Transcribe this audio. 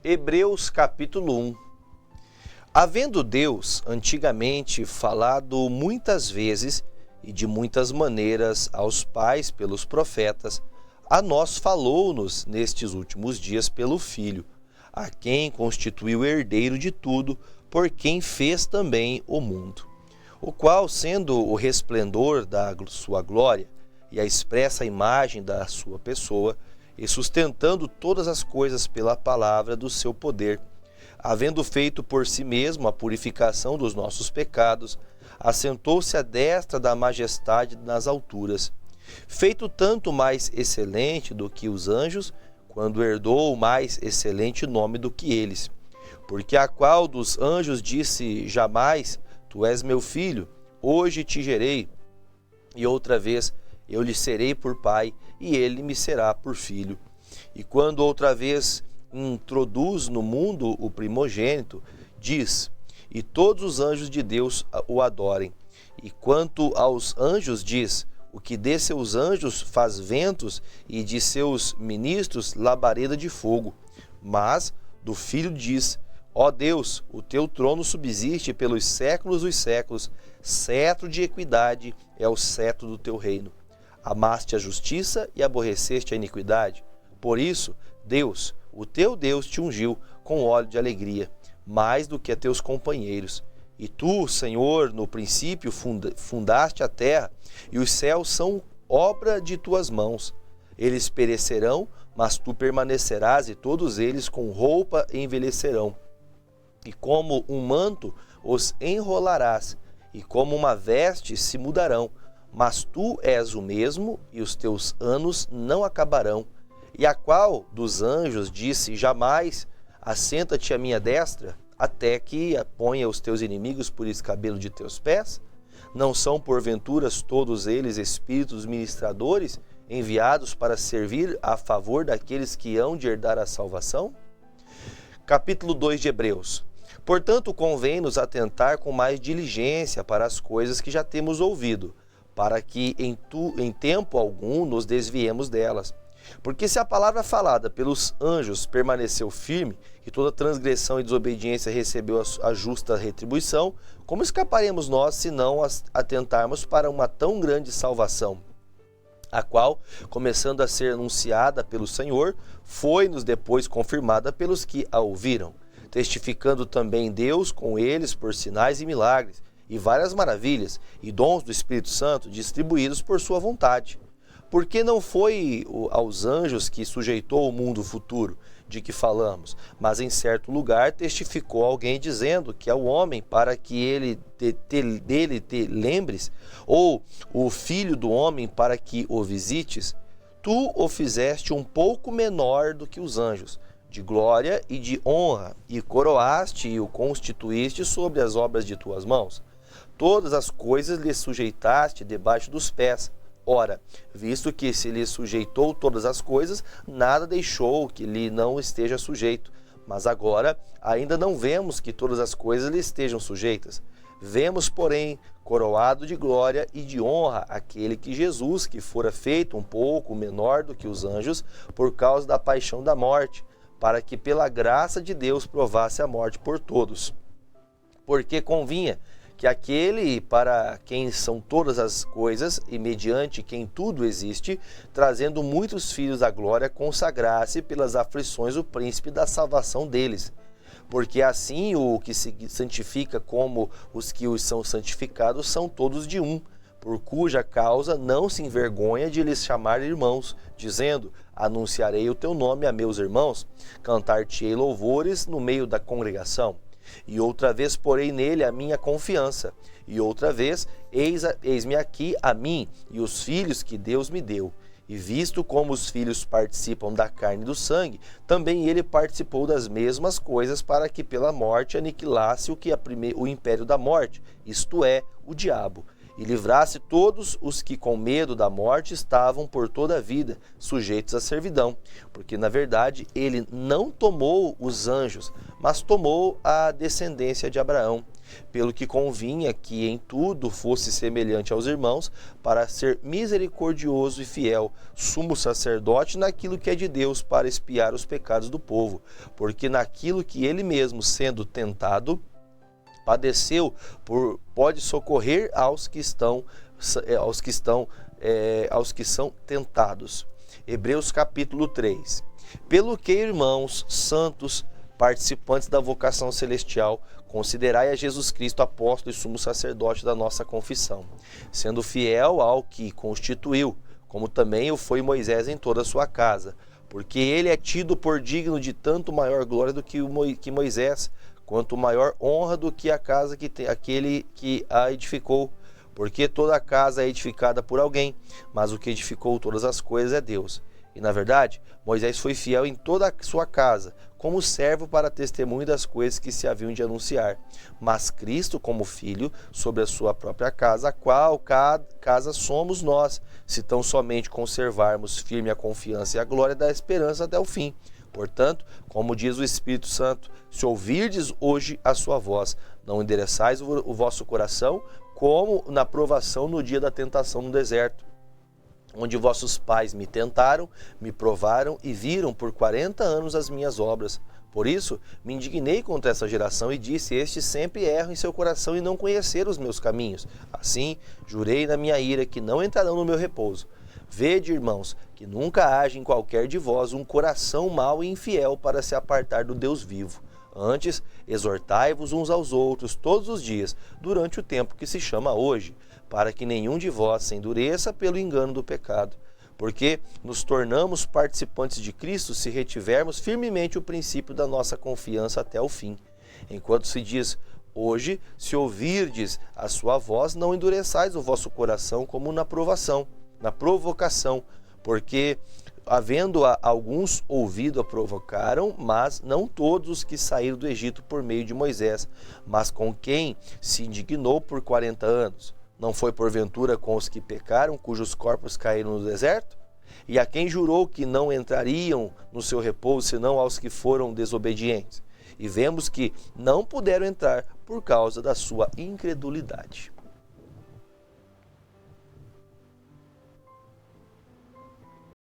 Hebreus capítulo 1. Havendo Deus antigamente falado muitas vezes e de muitas maneiras aos pais pelos profetas, a nós falou-nos nestes últimos dias pelo Filho, a quem constituiu herdeiro de tudo, por quem fez também o mundo, o qual, sendo o resplendor da sua glória e a expressa imagem da sua pessoa, e sustentando todas as coisas pela palavra do seu poder, havendo feito por si mesmo a purificação dos nossos pecados, assentou-se à destra da majestade nas alturas, feito tanto mais excelente do que os anjos, quando herdou o mais excelente nome do que eles. Porque a qual dos anjos disse jamais: Tu és meu filho, hoje te gerei, e outra vez eu lhe serei por pai, e ele me será por filho. E quando outra vez introduz no mundo o primogênito, diz: E todos os anjos de Deus o adorem. E quanto aos anjos diz: O que de seus anjos faz ventos, e de seus ministros labareda de fogo. Mas do Filho diz: Ó Deus, o teu trono subsiste pelos séculos dos séculos, cetro de equidade é o cetro do teu reino. Amaste a justiça e aborreceste a iniquidade. Por isso, Deus, o teu Deus, te ungiu com óleo de alegria, mais do que a teus companheiros. E tu, Senhor, no princípio fundaste a terra, e os céus são obra de tuas mãos. Eles perecerão, mas tu permanecerás, e todos eles com roupa envelhecerão. E como um manto os enrolarás, e como uma veste se mudarão. Mas tu és o mesmo, e os teus anos não acabarão. E a qual dos anjos disse jamais: Assenta-te à minha destra, até que ponha os teus inimigos por escabelo de teus pés? Não são porventuras todos eles espíritos ministradores, enviados para servir a favor daqueles que hão de herdar a salvação? Capítulo 2 de Hebreus. Portanto, convém-nos atentar com mais diligência para as coisas que já temos ouvido, para que em tempo algum nos desviemos delas. Porque se a palavra falada pelos anjos permaneceu firme, e toda transgressão e desobediência recebeu a justa retribuição, como escaparemos nós se não atentarmos para uma tão grande salvação, a qual, começando a ser anunciada pelo Senhor, foi-nos depois confirmada pelos que a ouviram, testificando também Deus com eles por sinais e milagres, e várias maravilhas, e dons do Espírito Santo distribuídos por sua vontade. Porque não foi aos anjos que sujeitou o mundo futuro, de que falamos, mas em certo lugar testificou alguém dizendo que é o homem para que ele dele te lembres, ou o filho do homem para que o visites. Tu o fizeste um pouco menor do que os anjos, de glória e de honra, e coroaste e o constituíste sobre as obras de tuas mãos. Todas as coisas lhe sujeitaste debaixo dos pés. Ora, visto que se lhe sujeitou todas as coisas, nada deixou que lhe não esteja sujeito. Mas agora ainda não vemos que todas as coisas lhe estejam sujeitas. Vemos, porém, coroado de glória e de honra aquele que Jesus, que fora feito um pouco menor do que os anjos, por causa da paixão da morte, para que pela graça de Deus provasse a morte por todos. Porque convinha que aquele para quem são todas as coisas e mediante quem tudo existe, trazendo muitos filhos à glória, consagrasse pelas aflições o príncipe da salvação deles. Porque assim o que se santifica como os que os são santificados são todos de um, por cuja causa não se envergonha de lhes chamar irmãos, dizendo: Anunciarei o teu nome a meus irmãos, cantar-te-ei louvores no meio da congregação. E outra vez porei nele a minha confiança, e outra vez eis-me aqui a mim e os filhos que Deus me deu. E visto como os filhos participam da carne e do sangue, também ele participou das mesmas coisas, para que pela morte aniquilasse o império da morte, isto é, o diabo, e livrasse todos os que com medo da morte estavam por toda a vida sujeitos à servidão. Porque na verdade ele não tomou os anjos, mas tomou a descendência de Abraão. pelo que convinha que em tudo fosse semelhante aos irmãos, para ser misericordioso e fiel, sumo sacerdote naquilo que é de Deus, para expiar os pecados do povo, porque naquilo que ele mesmo, sendo tentado, padeceu, pode socorrer aos que são tentados. Hebreus capítulo 3. Pelo que, irmãos santos, participantes da vocação celestial, considerai a Jesus Cristo apóstolo e sumo sacerdote da nossa confissão, sendo fiel ao que constituiu, como também o foi Moisés em toda a sua casa, porque ele é tido por digno de tanto maior glória do que Moisés, quanto maior honra do que a casa aquele que a edificou. Porque toda a casa é edificada por alguém, mas o que edificou todas as coisas é Deus. E, na verdade, Moisés foi fiel em toda a sua casa, como servo para testemunho das coisas que se haviam de anunciar. Mas Cristo, como filho, sobre a sua própria casa, a qual casa somos nós, se tão somente conservarmos firme a confiança e a glória da esperança até o fim. Portanto, como diz o Espírito Santo, se ouvirdes hoje a sua voz, não endereçais o vosso coração, como na provação no dia da tentação no deserto, onde vossos pais me tentaram, me provaram e viram por 40 anos as minhas obras. Por isso, me indignei contra essa geração e disse: estes sempre erram em seu coração e não conheceram os meus caminhos. Assim, jurei na minha ira que não entrarão no meu repouso. Vede, irmãos, que nunca haja em qualquer de vós um coração mau e infiel para se apartar do Deus vivo. Antes, exortai-vos uns aos outros todos os dias, durante o tempo que se chama hoje, para que nenhum de vós se endureça pelo engano do pecado. Porque nos tornamos participantes de Cristo se retivermos firmemente o princípio da nossa confiança até o fim. Enquanto se diz: hoje, se ouvirdes a sua voz, não endureçais o vosso coração como na provocação, porque havendo alguns ouvido a provocaram, mas não todos os que saíram do Egito por meio de Moisés, mas com quem se indignou por 40 anos. Não foi porventura com os que pecaram, cujos corpos caíram no deserto? E a quem jurou que não entrariam no seu repouso, senão aos que foram desobedientes? E vemos que não puderam entrar por causa da sua incredulidade.